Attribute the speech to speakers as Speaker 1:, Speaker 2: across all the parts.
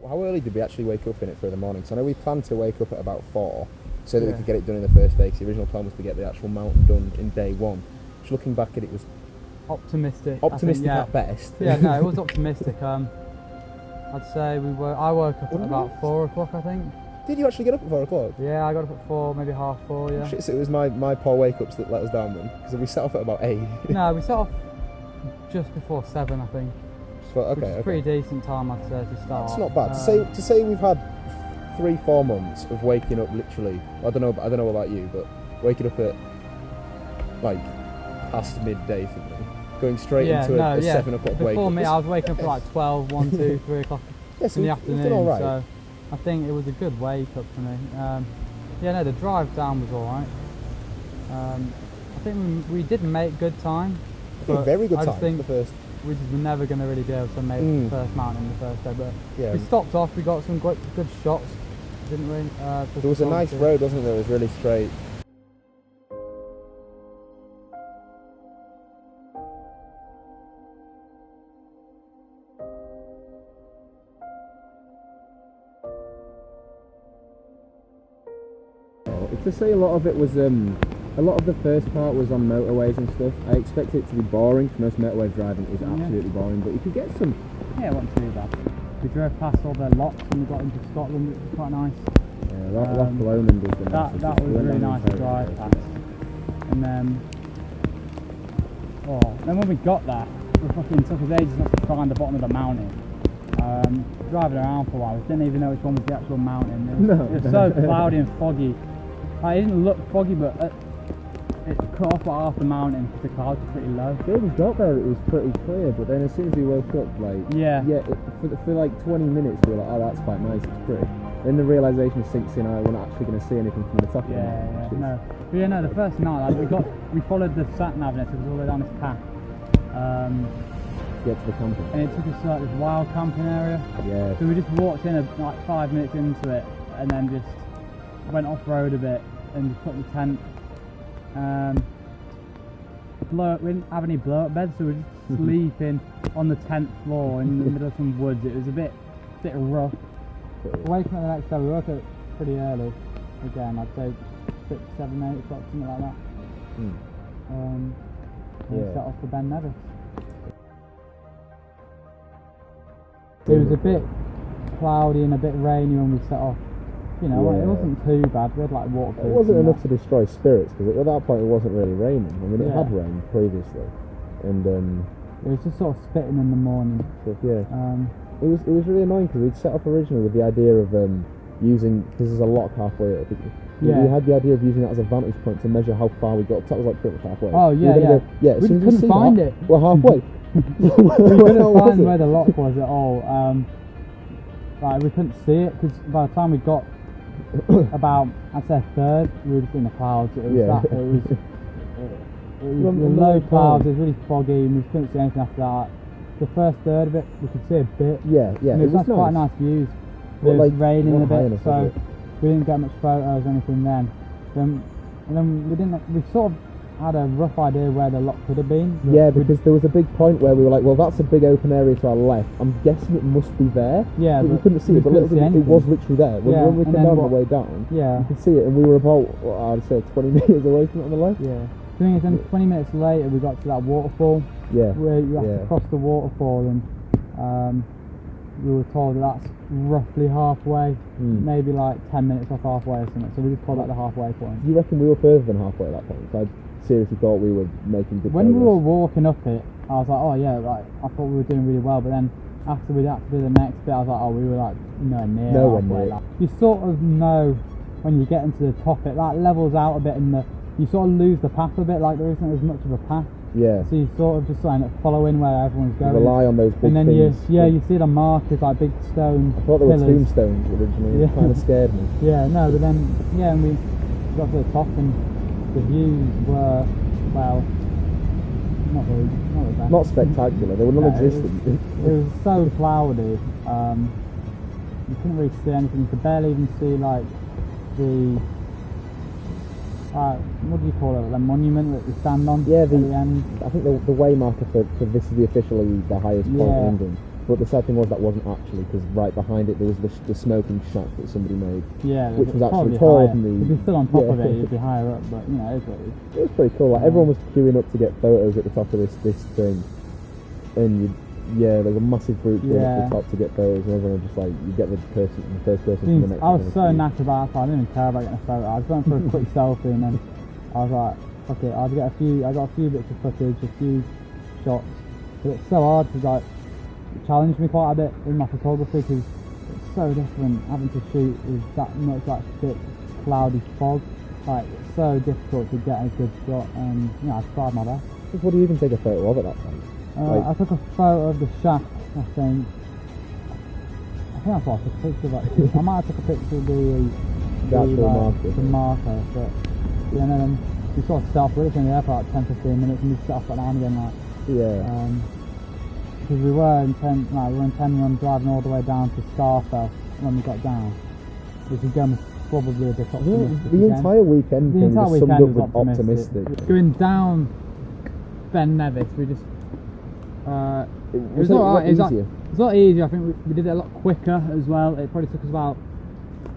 Speaker 1: How early did we actually wake up in it for the morning? So I know we planned to wake up at about 4 so that we could get it done in the first day, because the original plan was to get the actual mountain done in day 1. Just looking back at it, was
Speaker 2: optimistic.
Speaker 1: Optimistic
Speaker 2: think,
Speaker 1: at best.
Speaker 2: Yeah, no, it was optimistic. I'd say I woke up at about 4 o'clock, I think.
Speaker 1: Did you actually get up at 4 o'clock?
Speaker 2: Yeah, I got up at 4, maybe half 4, yeah.
Speaker 1: Shit, so it was my poor wake-ups that let us down then, because we set off at about 8.
Speaker 2: No, we set off just before 7, I think.
Speaker 1: Which
Speaker 2: is a pretty decent time, I'd say, to start.
Speaker 1: It's not bad. To say we've had 3-4 months of waking up literally, I don't know about you, but waking up at like past midday for me, going straight into a 7 o'clock wake.
Speaker 2: Before me, I was waking up at like 12, 1, 2, 3 o'clock in the afternoon,
Speaker 1: all right.
Speaker 2: so I think it was a good wake up for me. The drive down was alright. I think we did make good time.
Speaker 1: Very good time for the first.
Speaker 2: We just were never going to really be able to make the first mountain the first day, but we stopped off, we got some good shots, didn't we?
Speaker 1: There was a nice road, wasn't there? It was really straight. To say a lot of it was, a lot of the first part was on motorways and stuff. I expect it to be boring, because most motorway driving is absolutely boring, but you could get some...
Speaker 2: Yeah, it wasn't too bad. We drove past all the locks when we got into Scotland, which was quite nice.
Speaker 1: Yeah, Loch Lomond was the nicest.
Speaker 2: That was really nice to drive past. And then when we got there, it fucking took us ages not to find the bottom of the mountain. Driving around for a while, we didn't even know which one was the actual mountain. It was so cloudy and foggy. It didn't look foggy, but it cut off like half the mountain because the clouds were pretty low.
Speaker 1: Yeah, we got there, it was pretty clear, but then as soon as we woke up, for like 20 minutes we were like, oh, that's quite nice, it's pretty. Then the realisation sinks in, we're not actually going to see anything from the top of the mountain.
Speaker 2: The first night we followed the sat nav and it took us all the way down this path.
Speaker 1: To get to the camping.
Speaker 2: And it took us to like this wild camping area.
Speaker 1: Yeah.
Speaker 2: So we just walked in like 5 minutes into it and then just went off road a bit and just put the tent. We didn't have any blow up beds, so we were just sleeping on the tent floor in the middle of some woods. It was a bit rough. Waking up the next day, we woke up pretty early. Again, I'd say 6, 7, 8 o'clock, something like that. And set off for Ben Nevis. It was a bit cloudy and a bit rainy when we set off. It wasn't too bad. We had like waterproof.
Speaker 1: It wasn't enough to destroy spirits, because at that point it wasn't really raining. I mean, it had rained previously, and
Speaker 2: it was just sort of spitting in the morning.
Speaker 1: It was really annoying because we'd set off originally with the idea of using, because there's a lock halfway up. We had the idea of using that as a vantage point to measure how far we got. That was like pretty much halfway.
Speaker 2: Oh yeah.
Speaker 1: We
Speaker 2: couldn't find it.
Speaker 1: We're halfway.
Speaker 2: We couldn't find where the lock was at all. We couldn't see it because by the time we got about, I'd say, a third, we were just in the clouds. It was low clouds. It was really foggy, and we couldn't see anything after that. The first third of it, we could see a bit.
Speaker 1: Yeah.
Speaker 2: And it was quite nice views. It was raining a bit, so we didn't get much photos or anything then. And then we sort of had a rough idea where the lock could have been.
Speaker 1: Yeah, because there was a big point where we were like, well, that's a big open area to our left. I'm guessing it must be there.
Speaker 2: Yeah,
Speaker 1: but we couldn't see it, but it was literally there. When we came down on the way down, you could see it, and we were about, I'd say, 20 metres away from it on the left.
Speaker 2: Yeah. The thing is, then 20 minutes later, we got to that waterfall.
Speaker 1: Yeah.
Speaker 2: Where you have to cross the waterfall, and we were told that that's roughly halfway, maybe like 10 minutes off halfway or something. So we just called that the halfway point.
Speaker 1: Do you reckon we were further than halfway at that point? So I seriously thought we were making good progress.
Speaker 2: When we were walking up it, I was like, oh yeah, like I thought we were doing really well, but then after we had to do the next bit, I was like, oh, we were like nowhere near. Like, you sort of know when you get into the top, it like levels out a bit, and you sort of lose the path a bit. Like there isn't as much of a path.
Speaker 1: Yeah.
Speaker 2: So you sort of just end up following where everyone's going.
Speaker 1: You rely on those big
Speaker 2: things.
Speaker 1: And
Speaker 2: then you see the markers, like big stone.
Speaker 1: I thought they
Speaker 2: pillars.
Speaker 1: were tombstones originally. It kind of scared me.
Speaker 2: Yeah, no, but then and we got to the top, and the views were, well, not the best.
Speaker 1: Not spectacular. They were non-existent.
Speaker 2: It was so cloudy. You couldn't really see anything. You could barely even see like the what do you call it? The monument that you stand on.
Speaker 1: Yeah,
Speaker 2: at the end.
Speaker 1: I think the way marker for this is officially the highest point in England. But the sad thing was that wasn't actually, because right behind it there was the smoking shack that somebody made.
Speaker 2: Yeah,
Speaker 1: which was actually
Speaker 2: probably
Speaker 1: taller
Speaker 2: higher.
Speaker 1: than the.
Speaker 2: If you're still on top of
Speaker 1: yeah.
Speaker 2: it, you'd be higher up. But you know, it's what it is.
Speaker 1: It was pretty cool. Like everyone was queuing up to get photos at the top of this thing, and there's a massive group going up to the top to get photos, and everyone was just like, you get the first person from the next.
Speaker 2: I was so knackered about it. I didn't even care about getting a photo. I just went for a quick selfie, and then I was like, fuck it. I got a few bits of footage, a few shots. But it's so hard because like it challenged me quite a bit in my photography because it's so different having to shoot with that much like thick, cloudy fog. Like it's so difficult to get a good shot, and I tried my best.
Speaker 1: What do you even take a photo of at that point?
Speaker 2: I took a photo of the shack. I think that's what I took a picture of. Actually. I might have took a picture of the
Speaker 1: actual
Speaker 2: marker, but yeah, and then we sort of self-releasing there for like 10-15 minutes, and we set off back down again, like.
Speaker 1: Yeah.
Speaker 2: Because we were intending on driving all the way down to Scarfell when we got down, which again was probably a bit optimistic.
Speaker 1: The entire weekend
Speaker 2: was
Speaker 1: summed up with optimistic.
Speaker 2: Going down Ben Nevis, we just it was alright. It was a lot easier. I think we did it a lot quicker as well. It probably took us about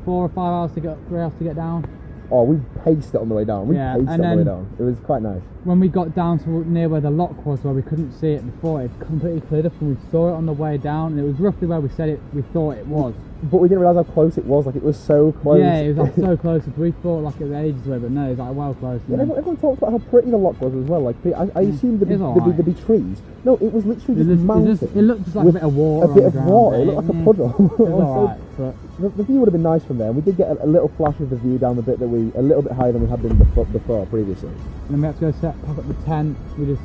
Speaker 2: 4 or 5 hours to get 3 hours to get down.
Speaker 1: Oh, we paced it on the way down. It was quite nice.
Speaker 2: When we got down to near where the lock was, where we couldn't see it before, it completely cleared up, and we saw it on the way down, and it was roughly where we thought it was.
Speaker 1: But we didn't realise how close it was. Like it was so close.
Speaker 2: Yeah, it was like so close. We thought like it was ages away, but no, it was like well close.
Speaker 1: Yeah, everyone talks about how pretty the lock was as well. Like I assumed there'd be trees. No, it was literally just mountains.
Speaker 2: It looked just like a bit of water.
Speaker 1: A bit of water. It looked like a puddle.
Speaker 2: It was alright, but
Speaker 1: the view would have been nice from there. And we did get a little flash of the view down the bit a little bit higher than we had been before previously.
Speaker 2: And then we had to go pack up the tent. We just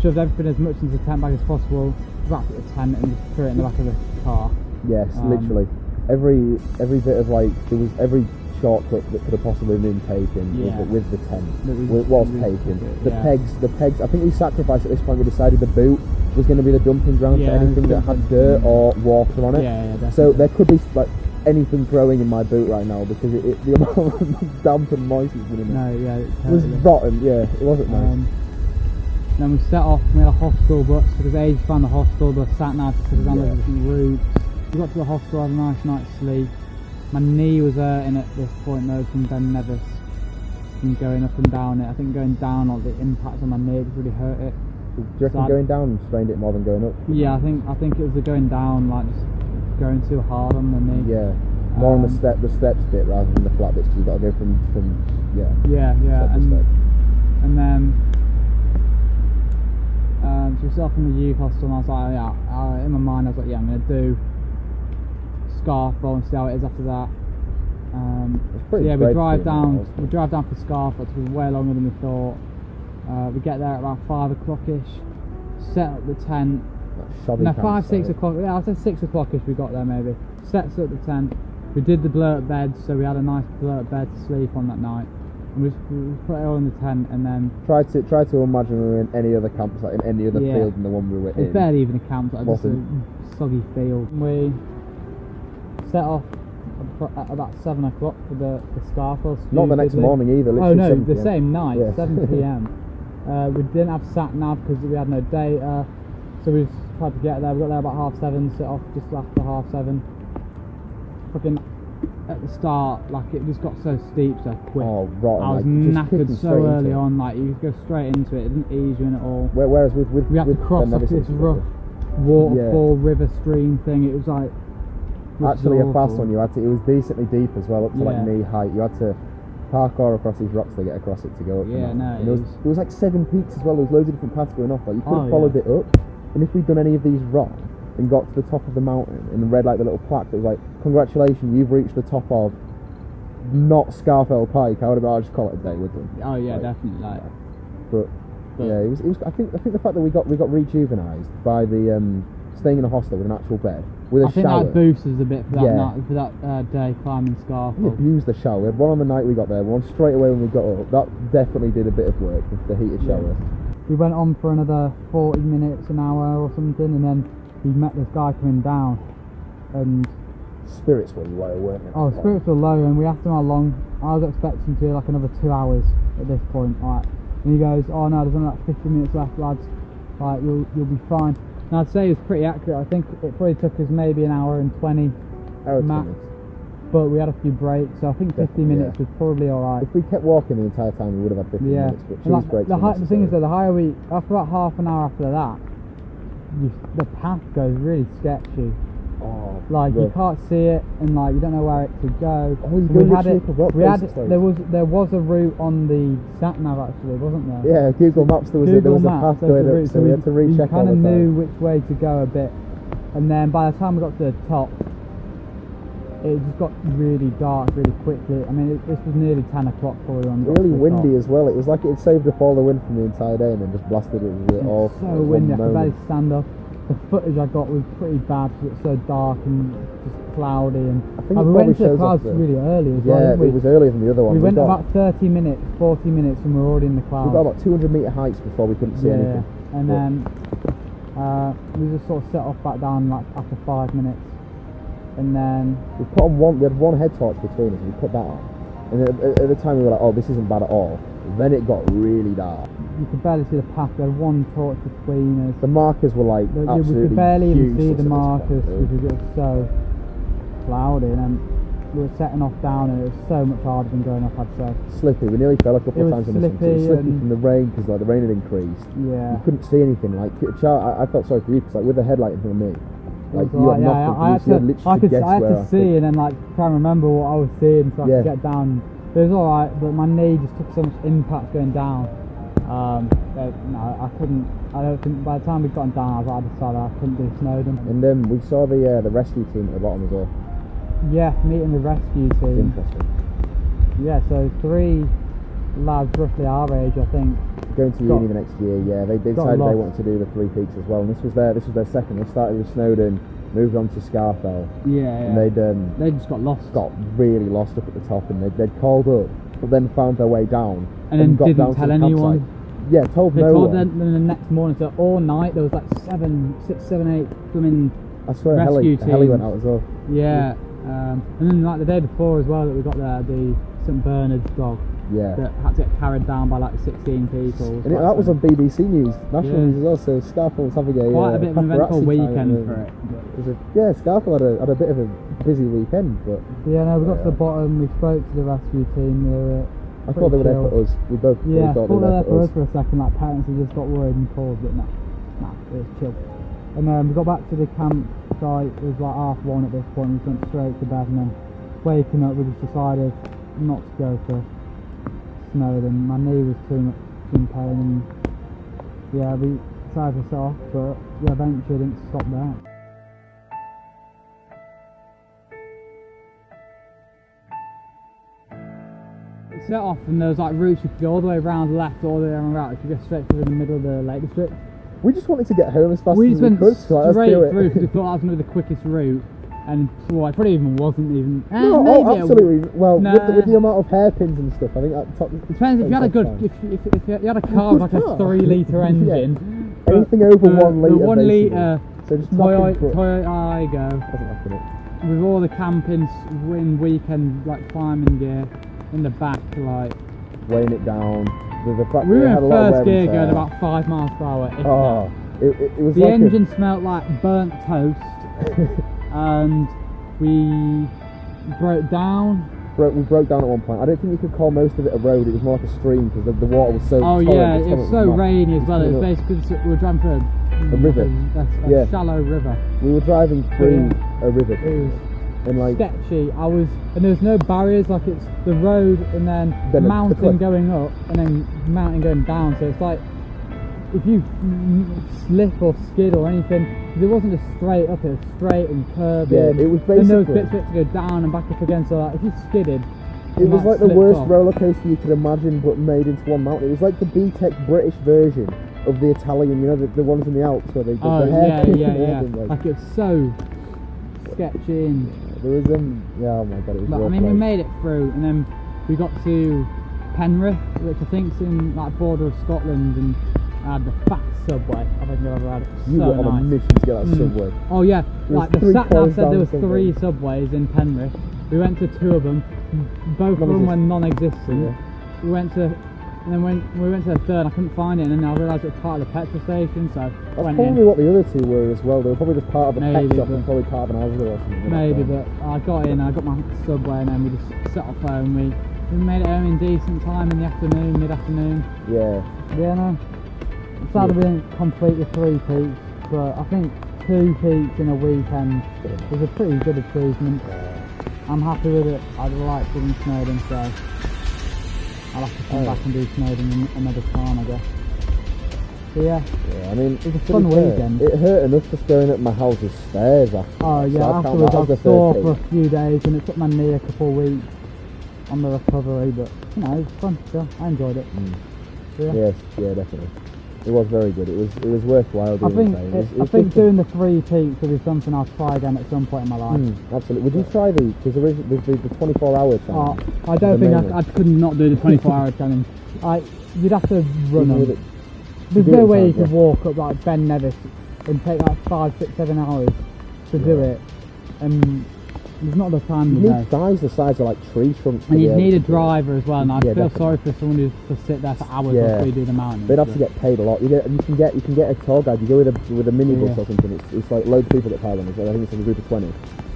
Speaker 2: shoved everything as much into the tent bag as possible, wrapped up the tent, and just threw it in the back of the car. Yes,
Speaker 1: literally. Every bit of there was every shortcut that could have possibly been taken with the tent was taken. The pegs. I think we sacrificed at this point. We decided the boot was going to be the dumping ground for anything that had dirt or water on it.
Speaker 2: Definitely.
Speaker 1: So there could be anything growing in my boot right now because the amount of damp and moist it's been in it. It was rotten. Yeah, it wasn't nice.
Speaker 2: Then we set off. We had a hostel bus because Age found the hostel bus, sat nav to the different routes. We got to the hostel, had a nice night's sleep. My knee was hurting at this point though from Ben Nevis, from going up and down it. I think going down, the impact on my knee really hurt it.
Speaker 1: Do you reckon going down strained it more than going up?
Speaker 2: Yeah, I think it was the going down, just going too hard on the knee.
Speaker 1: Yeah, more on the steps bit rather than the flat bits because you've got to go from
Speaker 2: and then so we set off from the youth hostel, and I was like, in my mind I was like, I'm going to do Scarfell and see how it is after that. We drive down for Scarfell. It was way longer than we thought. We get there at about 5 o'clock-ish, set up the tent. 6 o'clock. Yeah, I said 6 o'clock-ish we got there maybe. Sets up the tent. We did the blurt beds, so we had a nice blurt bed to sleep on that night. And we put it all in the tent, and then
Speaker 1: try to imagine we were in any other campsite, in any other field than the one we were in.
Speaker 2: It's barely even a campsite, just a soggy field. We set off at about 7 o'clock for Scarfell.
Speaker 1: Not the next morning either.
Speaker 2: Oh no, the same night, 7 p.m. We didn't have sat nav because we had no data, so we just tried to get there. We got there about 7:30, set off just after 7:30. Fucking at the start, it just got so steep so quick.
Speaker 1: Oh, rotten.
Speaker 2: I was knackered so early on, you just go straight into it. It didn't ease you in at all.
Speaker 1: Whereas we
Speaker 2: had to cross this rough waterfall river stream thing. It was
Speaker 1: actually a fast one. It was decently deep as well, up to knee height. You had to parkour across these rocks to get across it to go up. And there was 7 peaks as well. There was loads of different paths going off. You could have followed it up, and if we'd done any of these wrong and got to the top of the mountain and read the little plaque that was congratulations, you've reached the top of not Scarfell Pike, I'd just call it a day with them.
Speaker 2: Oh yeah, definitely.
Speaker 1: But yeah, it was. I think the fact that we got rejuvenised by the staying in a hostel with an actual bed with a shower.
Speaker 2: I think that boosted us a bit for that night, for that day climbing Scarfell.
Speaker 1: We abused the shower. We had one on the night we got there, one straight away when we got up. That definitely did a bit of work with the heated shower.
Speaker 2: We went on for another 40 minutes, an hour or something, and then we met this guy coming down, and
Speaker 1: spirits were low, weren't they?
Speaker 2: Oh, spirits were low, and we asked him how long. I was expecting to be another 2 hours at this point, and he goes, "Oh no, there's only 50 minutes left, lads. You'll be fine." And I'd say it was pretty accurate. I think it probably took us maybe an hour and 20 max. But we had a few breaks, so I think 50 minutes was probably alright.
Speaker 1: If we kept walking the entire time, we would have had 50 minutes. But choose breaks.
Speaker 2: The thing is that the higher we, after about half an hour after that, the path goes really sketchy.
Speaker 1: Oh,
Speaker 2: like rough. You can't see it, and like you don't know where it to go.
Speaker 1: Oh, you go literally up a rock face,
Speaker 2: there was a route on the sat nav actually, wasn't there?
Speaker 1: Yeah, Google Maps. There was a path going up, so we had to recheck all the time.
Speaker 2: We kind of knew which way to go a bit, and then by the time we got to the top, it just got really dark really quickly. I mean, this was nearly 10 o'clock before we were on the
Speaker 1: really windy as well. It was like it had saved up all the wind from the entire day and then just blasted it with it all.
Speaker 2: So windy, I could barely stand up. The footage I got was pretty bad because it was so dark and just cloudy. And
Speaker 1: I think
Speaker 2: we went to the clouds really early as well.
Speaker 1: Yeah, it was earlier than the other one.
Speaker 2: We went about 30 minutes, 40 minutes, and we were already in the clouds.
Speaker 1: We got about 200 metre heights before we couldn't see anything.
Speaker 2: And then we just sort of set off back down like after 5 minutes. And then
Speaker 1: we had one head torch between us, and we put that on. And at the time we were like, oh, this isn't bad at all. Then it got really dark.
Speaker 2: You could barely see the path. We had one torch between us.
Speaker 1: The markers were like absolutely
Speaker 2: we could barely even see the markers because it was so cloudy. And then we were setting off down, and it was so much harder than going up, I'd say.
Speaker 1: Slippy. We nearly fell a couple of times on this one. It was slippy from the rain because like the rain had increased.
Speaker 2: Yeah.
Speaker 1: You couldn't see anything. Like I felt sorry for you because like with the headlight in front of me. Like you
Speaker 2: like,
Speaker 1: I had
Speaker 2: to see and then like try and remember what I was seeing so I could get down. It was alright, but my knee just took so much impact going down. No, I couldn't. I don't think by the time we'd gotten down, I decided I couldn't do Snowdon.
Speaker 1: And then we saw the rescue team at the bottom as well.
Speaker 2: Yeah, meeting the rescue team.
Speaker 1: Interesting.
Speaker 2: Yeah, so 3 lads roughly our age, I think.
Speaker 1: Going to uni the next year, yeah. They decided they wanted to do the 3 peaks as well, and this was their second. They started with Snowdon, moved on to Scarfell.
Speaker 2: Yeah.
Speaker 1: And
Speaker 2: they just got lost.
Speaker 1: Got really lost up at the top, and they'd called up, but then found their way down.
Speaker 2: And then
Speaker 1: got
Speaker 2: didn't
Speaker 1: down
Speaker 2: tell
Speaker 1: to the
Speaker 2: anyone.
Speaker 1: Campsite. Yeah, told no one. They told
Speaker 2: them the next morning, so all night there was like 6, 7, 8 swimming.
Speaker 1: I swear,
Speaker 2: rescue teams.
Speaker 1: Heli went out as well.
Speaker 2: Yeah, and then like the day before as well that we got there, the St Bernard's dog.
Speaker 1: Yeah.
Speaker 2: That had to get carried down by like 16 people.
Speaker 1: And that was on BBC News, national news as well. So Scarfell was having
Speaker 2: quite a bit of an eventful weekend for it.
Speaker 1: Scarfell had a bit of a busy weekend, but
Speaker 2: yeah, no, we got to the bottom. We spoke to the rescue team. They were.
Speaker 1: I thought they were there for us. We both thought they were there for us
Speaker 2: for a second. Like parents had just got worried and called, but nah, it was chill. And then we got back to the campsite. It was like 1:30 at this point. We went straight to bed, and then waking up, we just decided not to go to Snowdon. My knee was too much in pain, and yeah, we decided to set off, but we eventually didn't stop there. Set off, and there was like routes you could go all the way around left, all the way around right. You could go straight through the middle of the Lake District.
Speaker 1: We just wanted to get home as fast as we could.
Speaker 2: We just went straight
Speaker 1: through
Speaker 2: because we thought that was going to be the quickest route, and well, it probably even wasn't even.
Speaker 1: No, absolutely. Well, with the amount of hairpins and stuff, I think that top.
Speaker 2: It depends if you had a good, if you had a car with like a 3-litre engine.
Speaker 1: Anything over 1 litre.
Speaker 2: The 1 litre.
Speaker 1: So just
Speaker 2: Toyota Aygo.
Speaker 1: Wasn't knocking it.
Speaker 2: With all the camping in weekend like climbing gear in the back, like
Speaker 1: weighing it down. The fact
Speaker 2: we were
Speaker 1: had
Speaker 2: in
Speaker 1: a lot of
Speaker 2: first gear
Speaker 1: wear and
Speaker 2: going about 5 miles per hour.
Speaker 1: It was
Speaker 2: the
Speaker 1: like
Speaker 2: engine smelled like burnt toast, and we broke down.
Speaker 1: We broke down at one point. I don't think you could call most of it a road. It was more like a stream because the water was so.
Speaker 2: Oh yeah, it was so rainy as well. It was basically we were driving through
Speaker 1: a river,
Speaker 2: a shallow river.
Speaker 1: We were driving through a river.
Speaker 2: It was
Speaker 1: and like
Speaker 2: sketchy. And there was no barriers. Like it's the road and then mountain going up and then mountain going down. So it's like if you slip or skid or anything, it wasn't just straight up. It was straight and curvy.
Speaker 1: Yeah, it was basically.
Speaker 2: Then there was bits to go down and back up again. So like if you skidded.
Speaker 1: It was like the worst roller coaster you could imagine, but made into one mountain. It was like the B-Tech British version of the Italian, you know, the ones in the Alps where they did the hair.
Speaker 2: Like it was so sketchy and
Speaker 1: there was oh my god, it was.
Speaker 2: I mean, we made it through, and then we got to Penrith, which I think's in like border of Scotland, and had the fast subway. I think I've ever had it.
Speaker 1: You were on a mission to get that subway.
Speaker 2: Oh yeah, like the sat nav said there was 3 subways in Penrith. We went to 2 of them. Both of them were non-existent. Yeah. We went to And then when we went to the third, I couldn't find it, and then I realised it was part of the petrol station, so
Speaker 1: That's
Speaker 2: went
Speaker 1: probably
Speaker 2: in.
Speaker 1: what the other two were as well. They were probably just part of a
Speaker 2: Maybe,
Speaker 1: pet shop
Speaker 2: but-
Speaker 1: and probably part of an Asda or something.
Speaker 2: Maybe, but I got in, I got my Subway, and then we just set off home. We made it home in decent time in the afternoon, mid-afternoon.
Speaker 1: Yeah.
Speaker 2: Yeah, no. It's sad that we didn't complete the 3 peaks, but I think 2 peaks in a weekend was a pretty good achievement. I'm happy with it. I'd like doing Snowdon, so I'll have to come back and do Snowdon another time, I guess. So yeah,
Speaker 1: Yeah, I mean,
Speaker 2: it was a
Speaker 1: to
Speaker 2: fun
Speaker 1: be fair,
Speaker 2: weekend.
Speaker 1: It hurt enough just going up my house's stairs after.
Speaker 2: Oh
Speaker 1: so
Speaker 2: yeah,
Speaker 1: I count
Speaker 2: afterwards
Speaker 1: that
Speaker 2: I
Speaker 1: as
Speaker 2: was
Speaker 1: the
Speaker 2: sore
Speaker 1: third
Speaker 2: for a
Speaker 1: peak.
Speaker 2: few days and it took my knee a couple of weeks on the recovery, but you know, it was fun still. I enjoyed it. So, yeah.
Speaker 1: Yes, yeah, definitely. It was very good. It was worthwhile
Speaker 2: I
Speaker 1: doing
Speaker 2: think
Speaker 1: the same.
Speaker 2: I think doing the 3 peaks will be something I'll try again at some point in my life.
Speaker 1: Absolutely. Would you try because there's the 24-hour challenge?
Speaker 2: I don't
Speaker 1: The
Speaker 2: think
Speaker 1: main
Speaker 2: I could not do the 24-hour challenge. You'd have to run
Speaker 1: Even with
Speaker 2: them.
Speaker 1: it-
Speaker 2: There's
Speaker 1: do it
Speaker 2: no
Speaker 1: in
Speaker 2: way you
Speaker 1: time,
Speaker 2: could
Speaker 1: yeah.
Speaker 2: walk up like Ben Nevis and take like 5, 6, 7 hours to do it, and there's not the time
Speaker 1: You
Speaker 2: in the
Speaker 1: need
Speaker 2: day.
Speaker 1: thighs the size of like tree trunks. to
Speaker 2: And
Speaker 1: be
Speaker 2: you'd
Speaker 1: able
Speaker 2: need
Speaker 1: to
Speaker 2: a
Speaker 1: do it.
Speaker 2: driver as well, and I'd
Speaker 1: Yeah,
Speaker 2: feel
Speaker 1: definitely.
Speaker 2: sorry for someone who's to sit there for hours
Speaker 1: Yeah.
Speaker 2: before you do the mountain.
Speaker 1: They'd have to get paid a lot. You can get a tour guide. You go with a minibus
Speaker 2: Yeah.
Speaker 1: or something. It's like loads of people that pile on. It's like, I think it's like a group of 20,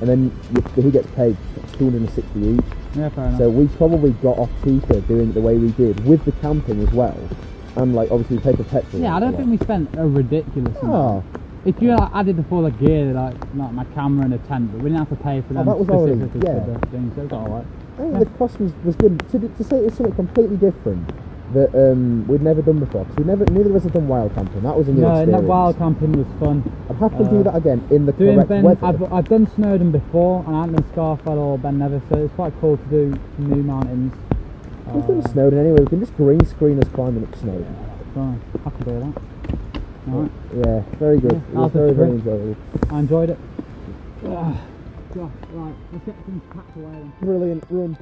Speaker 1: and then he gets paid 260 each.
Speaker 2: Yeah, fair enough.
Speaker 1: So we probably got off cheaper doing it the way we did with the camping as well, and like obviously we paid for petrol.
Speaker 2: Yeah, I don't think we spent a ridiculous amount.
Speaker 1: Oh,
Speaker 2: If you added the full gear, like my camera and a tent, but we didn't have to pay for them
Speaker 1: that was already-
Speaker 2: specifically
Speaker 1: yeah.
Speaker 2: for the thing, so it's alright.
Speaker 1: I think the cost was good. To say it was something completely different that we'd never done before, because neither of us had done wild camping. That was a new
Speaker 2: No,
Speaker 1: experience.
Speaker 2: and that wild camping was fun.
Speaker 1: I'd have to do that again in the
Speaker 2: Doing
Speaker 1: correct
Speaker 2: Ben,
Speaker 1: weather.
Speaker 2: I've done Snowdon before, and I haven't done Scarfell or Ben Nevis, so it's quite cool to do new mountains.
Speaker 1: We've done Snowdon anyway. We can just green screen us climbing up Snowdon.
Speaker 2: So I can do that. Alright,
Speaker 1: Yeah, very good.
Speaker 2: Yeah,
Speaker 1: It was
Speaker 2: that was a
Speaker 1: very
Speaker 2: trip.
Speaker 1: enjoyable.
Speaker 2: I enjoyed it. Gosh, right, let's get things packed away then.
Speaker 1: Brilliant run.